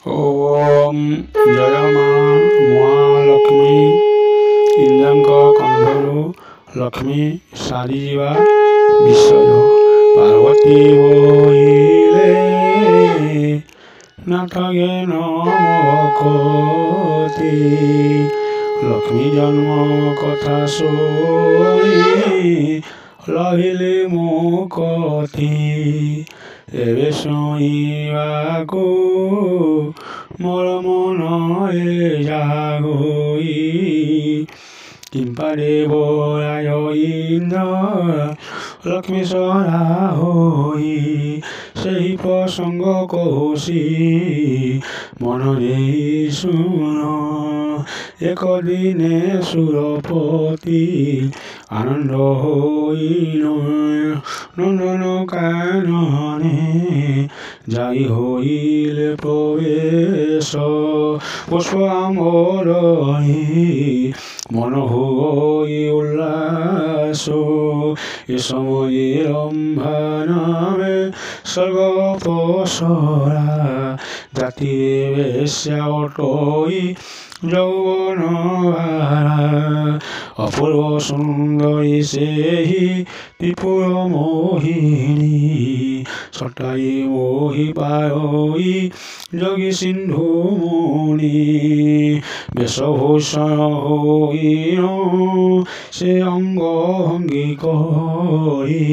ओम जय मां महालक्ष्मी इंद्रଙ୍କ କଣ୍ଠରୁ ଲକ୍ଷ୍ମୀ ସାରିଯିବା ବିଷୟ। ପାର୍ବତୀ ବୋଇଲେ ନାଥକେ ନମକତି ଲକ୍ଷ୍ମୀ ଜନ୍ମ କଥା ଶୁଣି ଲଭିଲେ ମୁକତି ଏବେ ଶୁଣିବାକୁ ମୋର ମନରେ ଜାଗୋଇ କିମ୍ପାରେ ବରାୟ ଇନ୍ଦ୍ର ଲକ୍ଷ୍ମୀ ସରା ହୋଇ ସେହି ପ୍ରସଙ୍ଗ କହୁଛି ମନ ଦେଇ ଶୁଣ। ଏକ ଦିନେ ସୁରପତି ଆନନ୍ଦ ହୋଇ ନନ୍ଦନ କାନନେ ଯାଇ ହୋଇଲେ ପ୍ରବେଶ ପୁଷ୍ପ ଆମ୍ବରରେ ମନ ହୋଇ ଉଲ୍ଲାସ ଏ ସମୟରେ ରମ୍ଭା ନାମେ ସ୍ୱର୍ଗ ଅପସରା ଜାତିରେ ବେଶ୍ୟା ଅଟୋଇ ଯୌବନ ଅପୂର୍ବ ସୁନ୍ଦରୀ ସେହି ତ୍ରିପୁର ମୋହିନୀ ସଟାଇ ମୋହି ପାରଇ ଯୋଗୀ ସିନ୍ଧୁ ମୁନି ବେଶଭୂଷଣ ହୋଇନ ସେ ଅଙ୍ଗ ଭଙ୍ଗି କରି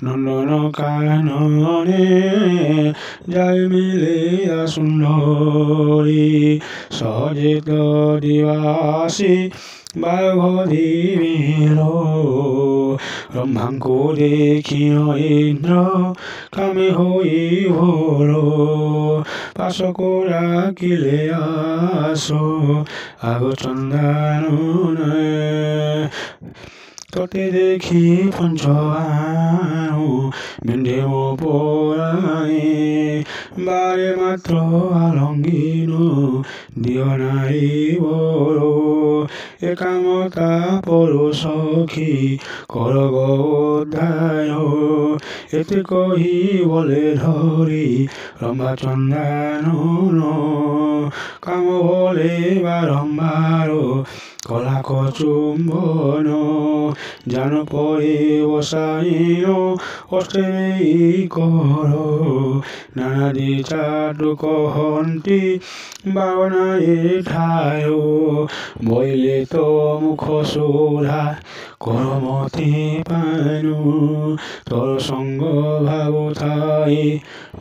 ନନ୍ଦନ କାନନେ ଯାଇ ମିଳିଲା ସୁନ୍ଦରୀ ସହଜିତ ଦିବାସୀ ବାଘ ଦିବିର ବ୍ରହ୍ମାଙ୍କୁ ଦେଖିନ ଇନ୍ଦ୍ର କାମେ ହୋଇ ଭୋର ପାଶକୁ ଡାକିଲେ ଆସ ଆଗ ଚନ୍ଦାନନେ ତତେ ଦେଖି ପଞ୍ଚବାଣୁ ବିନ୍ଧେ ମୋ ପରାଣେ ବାରେ ମାତ୍ର ଆଲଙ୍ଗିନ ଦିଅ ନାରୀ ବର ଏକାମତା ପରୁ ସଖୀ କର ଗୋଦାୟ ଏତେ କହି ବଲେ ଧରି ରମ୍ଭା ଚନ୍ଦାନନ କାମ ବଲେ ବାରମ୍ବାର କଲା କଚୁମ୍ବନ ଜାନ ପରେ ବସାଇନ ଅଷ୍ଟମୀ କର ନାନାଦି ଚାଟୁ କହନ୍ତି ବାବନାଏ ଠାୟ ବଇଲେ ତ ମୁଖ ସୁଧା କରମତି ପାନୁ ତୋର ସଙ୍ଗ ଭାବୁଥାଏ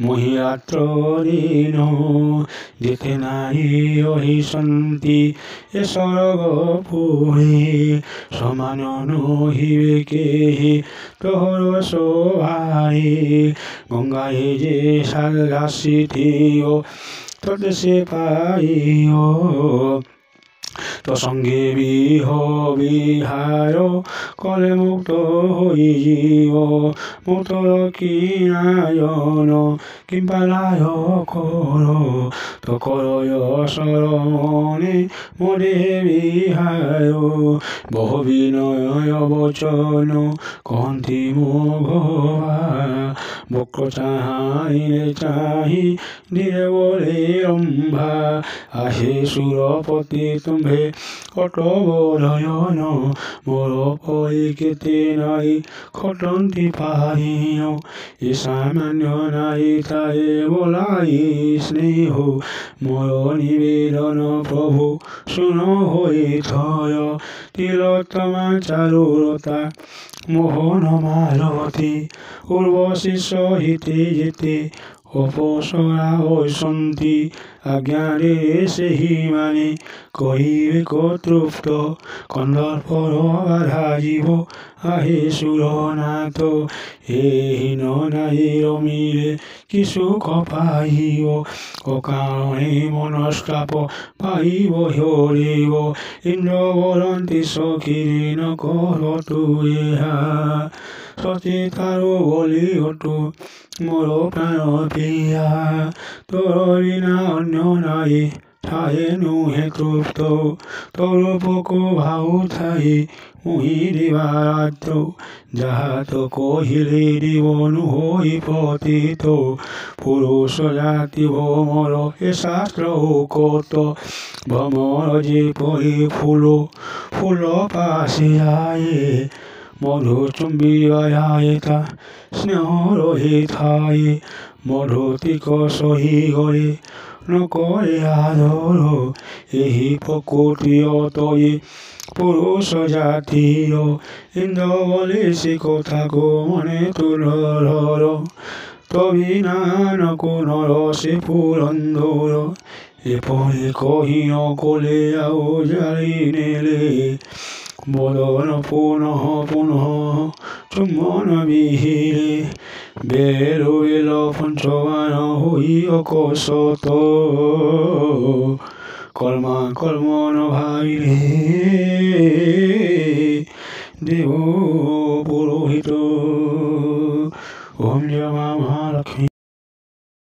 ମହିରାତ୍ର ଦିନ ଯେତେ ନାରୀ ରହିଛନ୍ତି ଏ ସରଗ ପୁରୀ ସମାନ ନହିବେ କେହି ତୋର ଶୋଭାଇ ଗଙ୍ଗାଏ ଯେ ଆସିଥିବ ତତେ ସେ ପାଇବ ତ ସଙ୍ଗେ ବିହ ବିହାର କଲେ ମୁକ୍ତ ହୋଇଯିବ ମୁକ୍ତର କିଣାୟନ କିମ୍ବା ଲାୟ କର ତ କରୟ ସରମନେ ମୋରେ ବିହାର ବହୁ ବିନୟ ବଚନ କହନ୍ତି ମୋ ଭବା ବକ୍ର ଚାହିଁଲେ ଚାହିଁ ଧୀରେ ବୋଲେ ରମ୍ଭା ଆହେ ସୁରପତି ତୁମ୍ଭେ ଅଟବରୟନ ମୋର ପରି କେତେ ନାରୀ ଖଟନ୍ତି ପାଇନ ଏ ସାମାନ୍ୟ ନାରୀ ଥାଏ ବୋলাই ସ୍ନେହ ମୋର ନିବେଦନ ପ୍ରଭୁ ଶୁଣ ହୋଇଥୟ ତିଲୋତ୍ତମା ଚାରୁଲତା ମୋହନ ମାଲତୀ ଉର୍ବଶୀ ସହିତେ ଯେତେ ଅପସରା ହୋଇଛନ୍ତି ଆଜ୍ଞାରେ ସେହିମାନେ କହିବେ କତୃପ୍ତ କନ୍ଦର୍ପର ବାଧା ଯିବ ଆହେ ସୁରନାଥ ହୀନ ନାରୀ ରମିଲେ କି ସୁଖ ପାଇବ ଅକାରଣେ ମନସ୍ତାପ ପାଇବ ହରିବ ଇନ୍ଦ୍ର ବରନ୍ତି ସଖିରେ ନ କର ତୁ ଏହା ସଚିତାରୁ ବୋଲି ଅଟୁ ମୋର ପ୍ରାଣ ପ୍ରିୟା ତୋର ବିନା ଅନ୍ୟ ନାରୀ ঠায়ে নুহে তৃপ্ত তোর পোক ভাউ থাই মুহি দিবারাত্র যাহাত কহিলে দিবনু হই পতিত পুরুষ জাতি ভ্রমর এ শাস্ত্র কত ভ্রমর যে পরি ফুল ফুল পাশে যায় মধু চুম্বিয়ায় তা স্নেহ রহি থাই মধুতিক সহি গরে নকরে আদর এই প্রকৃতিয় তয়ে পুরুষ জাতীয় ইন্দ্র বলে সে কথা গো মনে তুলর তবিনান কোন রসে পুরন্দর এপরে কহিন কোলে আও জারি নেলে বদন পুনঃ পুনঃ চুম্বন বিহিলে বেরো এলো পঞ্চবান হই অকশত কর্মা কর্মণ ভাবিলে দেব পুরোহিত ওম জয় মা মহালক্ষ্মী।